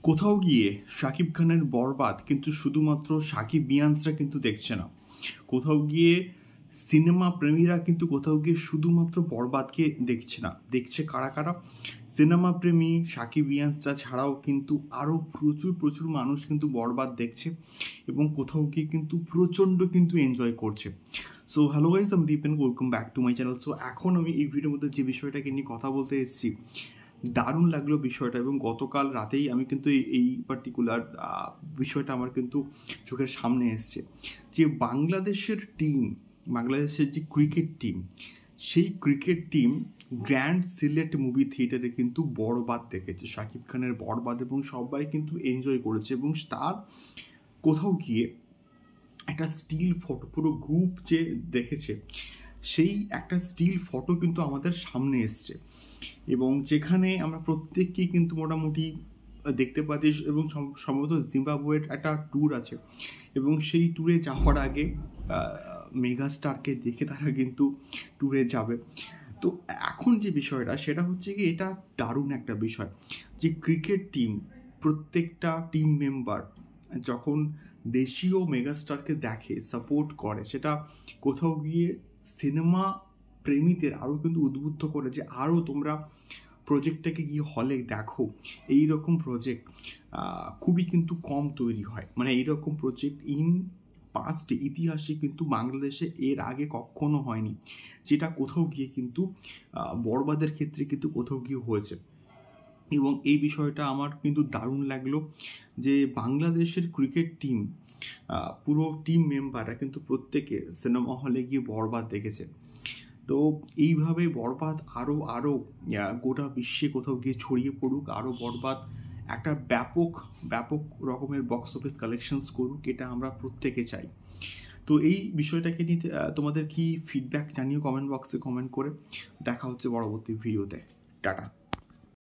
কোথাও গিয়ে শাকিব খানের বরবাদ কিন্তু শুধুমাত্র সাকিবিয়ানসরা কিন্তু দেখছে না। কোথাও গিয়ে সিনেমা প্রেমীরা কিন্তু কোথাও গিয়ে শুধুমাত্র বরবাদকে দেখছে না, দেখছে কারা কারা? সিনেমা প্রেমী সাকিবিয়ানসরা ছাড়াও কিন্তু আরও প্রচুর প্রচুর মানুষ কিন্তু বরবাদ দেখছে এবং কোথাও গিয়ে কিন্তু প্রচণ্ড কিন্তু এনজয় করছে। সো হ্যালো গাইস, আমি Dipen, welcome back to my channel. So এখন আমি এই ভিডিওর মধ্যে যে বিষয়টাকে নিয়ে কথা বলতে এসেছি, দারুণ লাগলো বিষয়টা, এবং গতকাল রাতেই আমি কিন্তু এই পার্টিকুলার বিষয়টা আমার কিন্তু চোখের সামনে এসছে যে বাংলাদেশের যে ক্রিকেট টিম, সেই cricket team grand Sylhet movie থিয়েটারে কিন্তু বরবাদ দেখেছে, শাকিব খানের বরবাদ, এবং সবাই কিন্তু এনজয় করেছে। এবং তার কোথাও গিয়ে একটা স্টিল ফটো, পুরো গ্রুপ যে দেখেছে সেই একটা স্টিল ফটো কিন্তু আমাদের সামনে এসছে, এবং যেখানে আমরা প্রত্যেককেই কিন্তু মোটামুটি দেখতে পাচ্ছি। এবং সম্ভবত জিম্বাবুয়ের একটা ট্যুর আছে, এবং সেই ট্যুরে যাওয়ার আগে মেগাস্টারকে দেখে তারা কিন্তু ট্যুরে যাবে। তো এখন যে বিষয়টা সেটা হচ্ছে কি, এটা দারুণ একটা বিষয় যে ক্রিকেট টিম, প্রত্যেকটা টিম মেম্বার যখন দেশীয় মেগাস্টারকে দেখে, সাপোর্ট করে, সেটা কোথাও গিয়ে সিনেমা প্রেমীদের আরও কিন্তু উদ্বুদ্ধ করে যে আরও তোমরা প্রজেক্টটাকে গিয়ে হলে দেখো। এই রকম প্রজেক্ট খুবই কিন্তু কম তৈরি হয়, মানে এইরকম প্রজেক্ট পাস্টে, ইতিহাসে কিন্তু বাংলাদেশে এর আগে কখনো হয়নি, যেটা কোথাও গিয়ে কিন্তু বরবাদের ক্ষেত্রে কিন্তু কোথাও গিয়ে হয়েছে। এবং এই বিষয়টা আমার কিন্তু দারুণ লাগলো যে বাংলাদেশের ক্রিকেট টিম, পুরো টিম মেম্বাররা কিন্তু প্রত্যেকে সিনেমা হলে গিয়ে বরবাদ দেখেছে। তো এইভাবে বরবাদ আরও গোটা বিশ্বে কোথাও গিয়ে ছড়িয়ে পড়ুক, আরও বরবাদ একটা ব্যাপক রকমের বক্স অফিস কালেকশনস করুক, এটা আমরা প্রত্যেকে চাই। তো এই বিষয়টাকে নিয়ে তোমাদের কি ফিডব্যাক জানিও কমেন্ট বক্সে কমেন্ট করে। দেখা হচ্ছে পরবর্তী ভিডিওতে। টাটা।